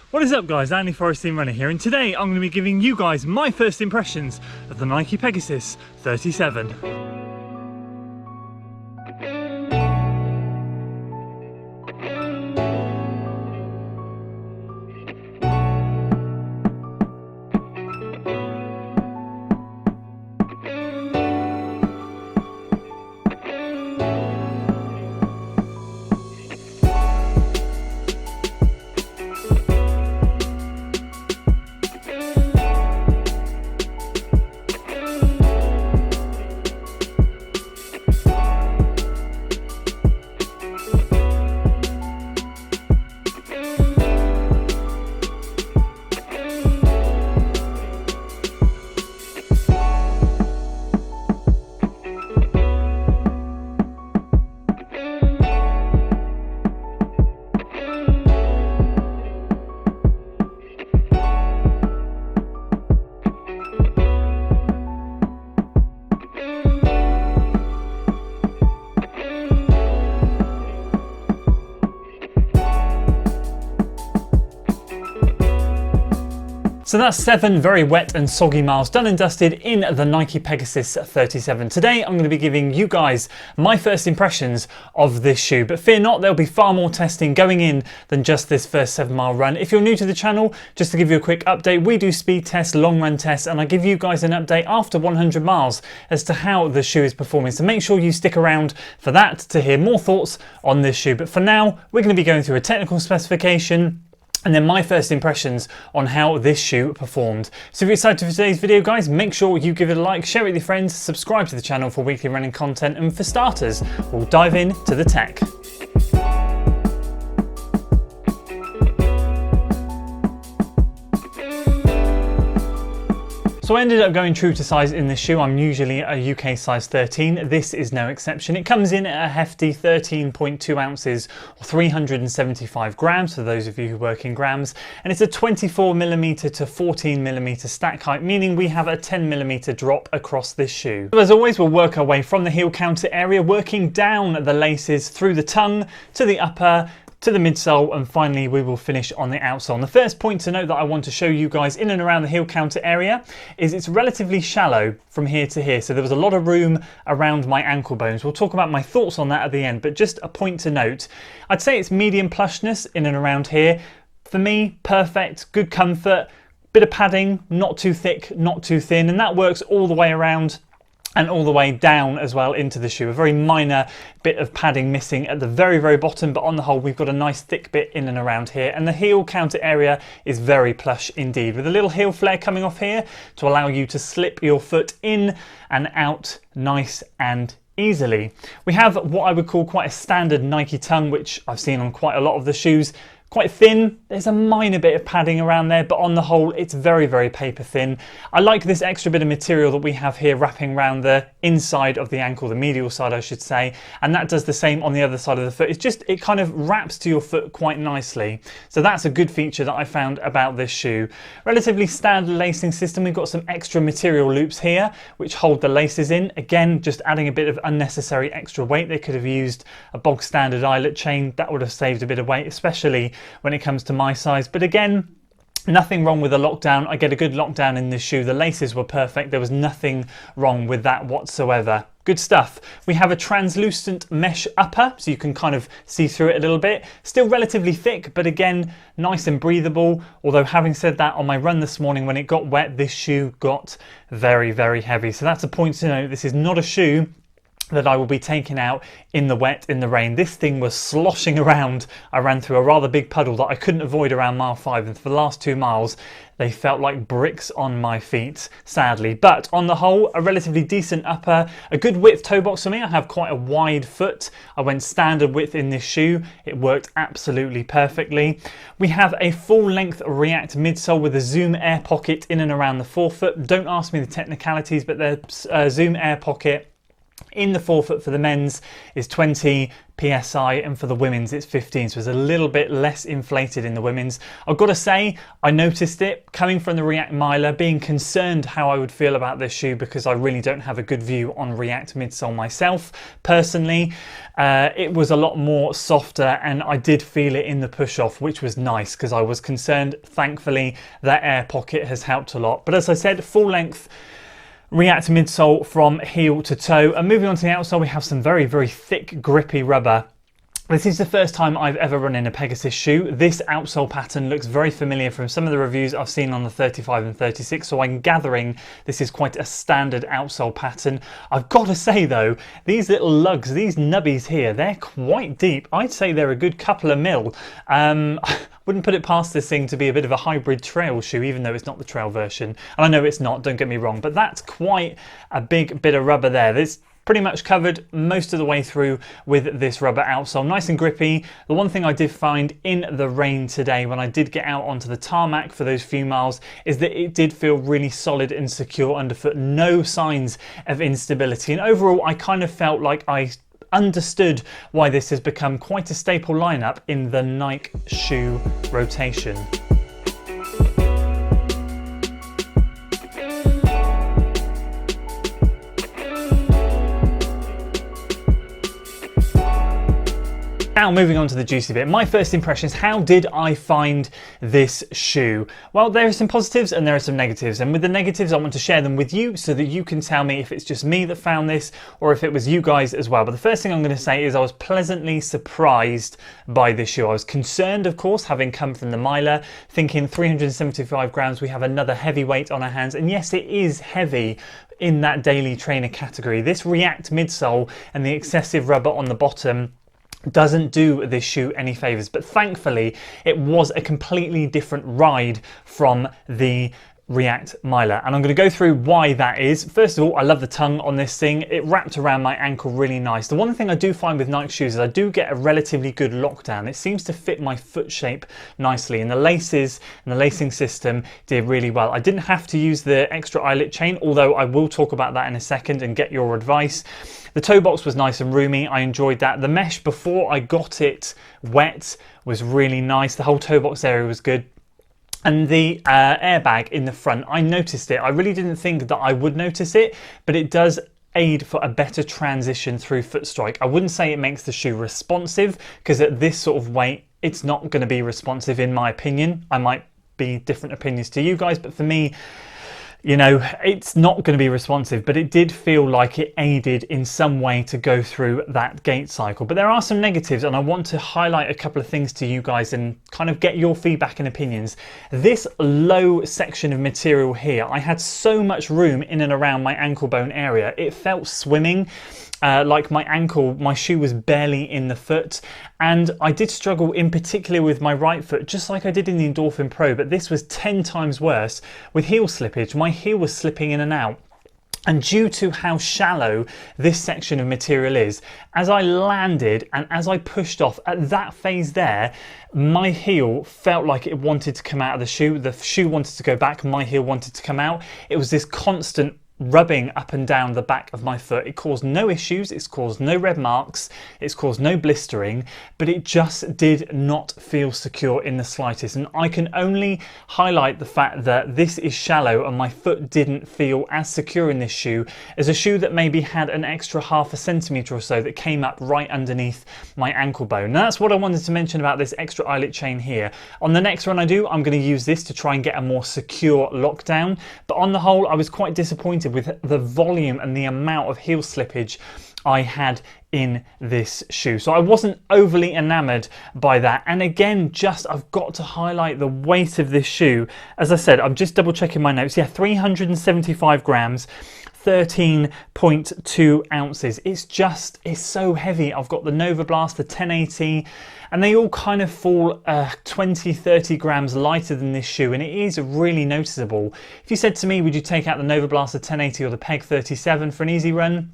What is up guys, Andy Forest Team Runner here, and today I'm going to be giving you guys my first impressions of the Nike PEGASUS 37. So that's 7 very wet and soggy miles done and dusted in the Nike PEGASUS 37. Today I'm going to be giving you guys my first impressions of this shoe, but fear not, there'll be far more testing going in than just this first 7-mile run. If you're new to the channel, just to give you a quick update, we do speed tests, long run tests, and I give you guys an update after 100 miles as to how the shoe is performing. So make sure you stick around for that to hear more thoughts on this shoe. But for now, we're going to be going through a technical specification and then my first impressions on how this shoe performed. So if you're excited for today's video guys, make sure you give it a like, share it with your friends, subscribe to the channel for weekly running content, and for starters, we'll dive into the tech. So I ended up going true to size in this shoe. I'm usually a UK size 13. This is no exception. It comes in at a hefty 13.2 ounces or 375 grams for those of you who work in grams. And it's a 24mm to 14mm stack height, meaning we have a 10mm drop across this shoe. So as always, we'll work our way from the heel counter area, working down the laces through the tongue to the upper, to the midsole, and finally we will finish on the outsole. And the first point to note that I want to show you guys in and around the heel counter area is it's relatively shallow from here to here, so there was a lot of room around my ankle bones. We'll talk about my thoughts on that at the end, but just a point to note, I'd say it's medium plushness in and around here. For me, perfect, good comfort, bit of padding, not too thick, not too thin, and that works all the way around and all the way down as well into the shoe. A very minor bit of padding missing at the very, very bottom, but on the whole, we've got a nice thick bit in and around here. And the heel counter area is very plush indeed, with a little heel flare coming off here to allow you to slip your foot in and out nice and easily. We have what I would call quite a standard Nike tongue, which I've seen on quite a lot of the shoes. Quite thin, there's a minor bit of padding around there, but on the whole, it's very, very paper thin. I like this extra bit of material that we have here wrapping around the inside of the ankle, the medial side, I should say, and that does the same on the other side of the foot. It kind of wraps to your foot quite nicely. So that's a good feature that I found about this shoe. Relatively standard lacing system. We've got some extra material loops here, which hold the laces in. Again, just adding a bit of unnecessary extra weight. They could have used a bog standard eyelet chain. That would have saved a bit of weight, especially when it comes to my size. But again, nothing wrong with the lockdown. I get a good lockdown in this shoe. The laces were perfect. There was nothing wrong with that whatsoever. Good stuff. We have a translucent mesh upper, so you can kind of see through it a little bit. Still relatively thick, but again, nice and breathable. Although having said that, on my run this morning, when it got wet, this shoe got very, very heavy. So that's a point to note. This is not a shoe that I will be taking out in the wet, in the rain. This thing was sloshing around. I ran through a rather big puddle that I couldn't avoid around mile 5, and for the last 2 miles they felt like bricks on my feet, sadly. But on the whole, a relatively decent upper, a good width toe box for me. I have quite a wide foot. I went standard width in this shoe. It worked absolutely perfectly. We have a full length React midsole with a zoom air pocket in and around the forefoot. Don't ask me the technicalities, but the zoom air pocket In the forefoot for the men's is 20 PSI, and for the women's it's 15, so it's a little bit less inflated in the women's. I've got to say, I noticed it coming from the React Miler, being concerned how I would feel about this shoe because I really don't have a good view on React midsole myself personally. It was a lot more softer, and I did feel it in the push off, which was nice because I was concerned. Thankfully that air pocket has helped a lot, but as I said, full length React midsole from heel to toe. And moving on to the outsole, we have some very, very thick, grippy rubber. This is the first time I've ever run in a Pegasus shoe. This outsole pattern looks very familiar from some of the reviews I've seen on the 35 and 36, so I'm gathering this is quite a standard outsole pattern. I've got to say though, these little lugs, these nubbies here, they're quite deep. I'd say they're a good couple of mil. Wouldn't put it past this thing to be a bit of a hybrid trail shoe, even though it's not the trail version. And I know it's not, don't get me wrong, but that's quite a big bit of rubber there. There's pretty much covered most of the way through with this rubber outsole. Nice and grippy. The one thing I did find in the rain today when I did get out onto the tarmac for those few miles is that it did feel really solid and secure underfoot. No signs of instability. And overall, I kind of felt like I understood why this has become quite a staple lineup in the Nike shoe rotation. Now moving on to the juicy bit, my first impressions, how did I find this shoe? Well, there are some positives and there are some negatives, and with the negatives I want to share them with you so that you can tell me if it's just me that found this or if it was you guys as well. But the first thing I'm going to say is I was pleasantly surprised by this shoe. I was concerned, of course, having come from the Miler, thinking 375 grams, we have another heavyweight on our hands, and yes, it is heavy in that daily trainer category. This React midsole and the excessive rubber on the bottom doesn't do this shoe any favors, but thankfully it was a completely different ride from the React Miler, and I'm going to go through why that is. First of all, I love the tongue on this thing. It wrapped around my ankle really nice. The one thing I do find with Nike shoes is I do get a relatively good lockdown. It seems to fit my foot shape nicely, and the laces and the lacing system did really well. I didn't have to use the extra eyelet chain, although I will talk about that in a second and get your advice. The toe box was nice and roomy. I enjoyed that. The mesh before I got it wet was really nice. The whole toe box area was good. And the airbag in the front, I noticed it. I really didn't think that I would notice it, but it does aid for a better transition through foot strike. I wouldn't say it makes the shoe responsive, because at this sort of weight, it's not going to be responsive in my opinion. I might be different opinions to you guys, but for me, you know, it's not going to be responsive, but it did feel like it aided in some way to go through that gait cycle. But there are some negatives, and I want to highlight a couple of things to you guys and kind of get your feedback and opinions. This low section of material here, I had so much room in and around my ankle bone area. It felt swimming. Like my shoe was barely in the foot, and I did struggle in particular with my right foot, just like I did in the Endorphin Pro, but this was 10 times worse with heel slippage. My heel was slipping in and out. And due to how shallow this section of material is, as I landed and as I pushed off at that phase there, my heel felt like it wanted to come out of the shoe. The shoe wanted to go back, my heel wanted to come out. It was this constant rubbing up and down the back of my foot. It caused no issues, it's caused no red marks, it's caused no blistering, but it just did not feel secure in the slightest. And I can only highlight the fact that this is shallow and my foot didn't feel as secure in this shoe as a shoe that maybe had an extra ½ centimetre or so that came up right underneath my ankle bone. Now that's what I wanted to mention about this extra eyelet chain here. On the next run I do, I'm going to use this to try and get a more secure lockdown, but on the whole I was quite disappointed with the volume and the amount of heel slippage I had in this shoe. So I wasn't overly enamored by that. And again, I've got to highlight the weight of this shoe. As I said, I'm just double checking my notes. Yeah, 375 grams. 13.2 ounces. It's so heavy. I've got the Nova Blast, the 1080, and they all kind of fall 20-30 grams lighter than this shoe, and it is really noticeable. If you said to me, would you take out the Nova Blast, the 1080 or the Peg 37 for an easy run?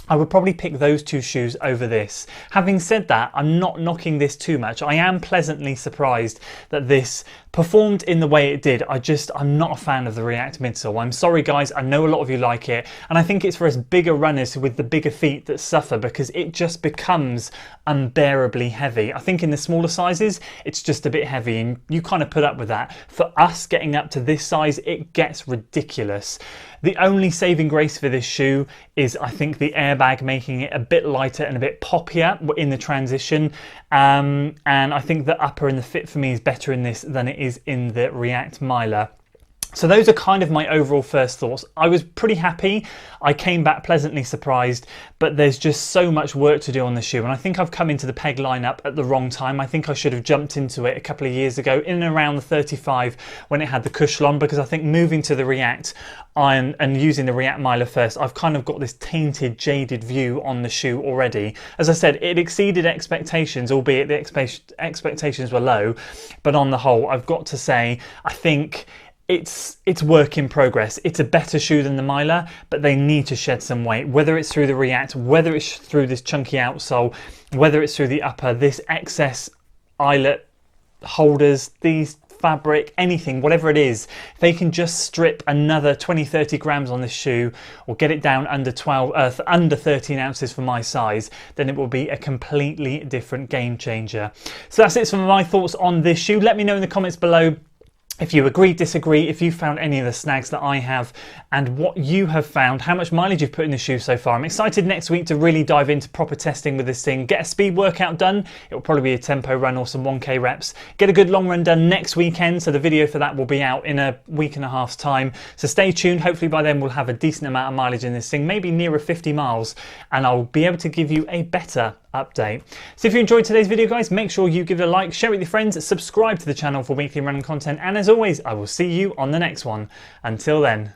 I would probably pick those two shoes over this. Having said that, I'm not knocking this too much. I am pleasantly surprised that this performed in the way it did. I'm not a fan of the React midsole. I'm sorry guys, I know a lot of you like it, and I think it's for us bigger runners with the bigger feet that suffer, because it just becomes unbearably heavy. I think in the smaller sizes, it's just a bit heavy, and you kind of put up with that. For us getting up to this size, it gets ridiculous. The only saving grace for this shoe is, I think, the airbag making it a bit lighter and a bit poppier in the transition. And I think the upper and the fit for me is better in this than it is in the React Miler. So those are kind of my overall first thoughts. I was pretty happy. I came back pleasantly surprised, but there's just so much work to do on the shoe. And I think I've come into the Peg lineup at the wrong time. I think I should have jumped into it a couple of years ago, in and around the 35 when it had the cushlon, because I think moving to the React and using the React Miler first, I've kind of got this tainted, jaded view on the shoe already. As I said, it exceeded expectations, albeit the expectations were low. But on the whole, I've got to say, I think it's work in progress. It's a better shoe than the Miler, but they need to shed some weight, whether it's through the React, whether it's through this chunky outsole, whether it's through the upper, this excess eyelet holders, these fabric, anything, whatever it is. If they can just strip another 20-30 grams on this shoe, or get it down under 13 ounces for my size, then it will be a completely different game changer. So that's it for my thoughts on this shoe. Let me know in the comments below if you agree, disagree, if you found any of the snags that I have, and what you have found, how much mileage you've put in the shoe so far. I'm excited next week to really dive into proper testing with this thing, get a speed workout done. It will probably be a tempo run or some 1K reps. Get a good long run done next weekend, so the video for that will be out in a week and a half's time. So stay tuned. Hopefully by then we'll have a decent amount of mileage in this thing, maybe nearer 50 miles, and I'll be able to give you a better update. So if you enjoyed today's video guys, make sure you give it a like, share it with your friends, subscribe to the channel for weekly running content, and as always, I will see you on the next one. Until then.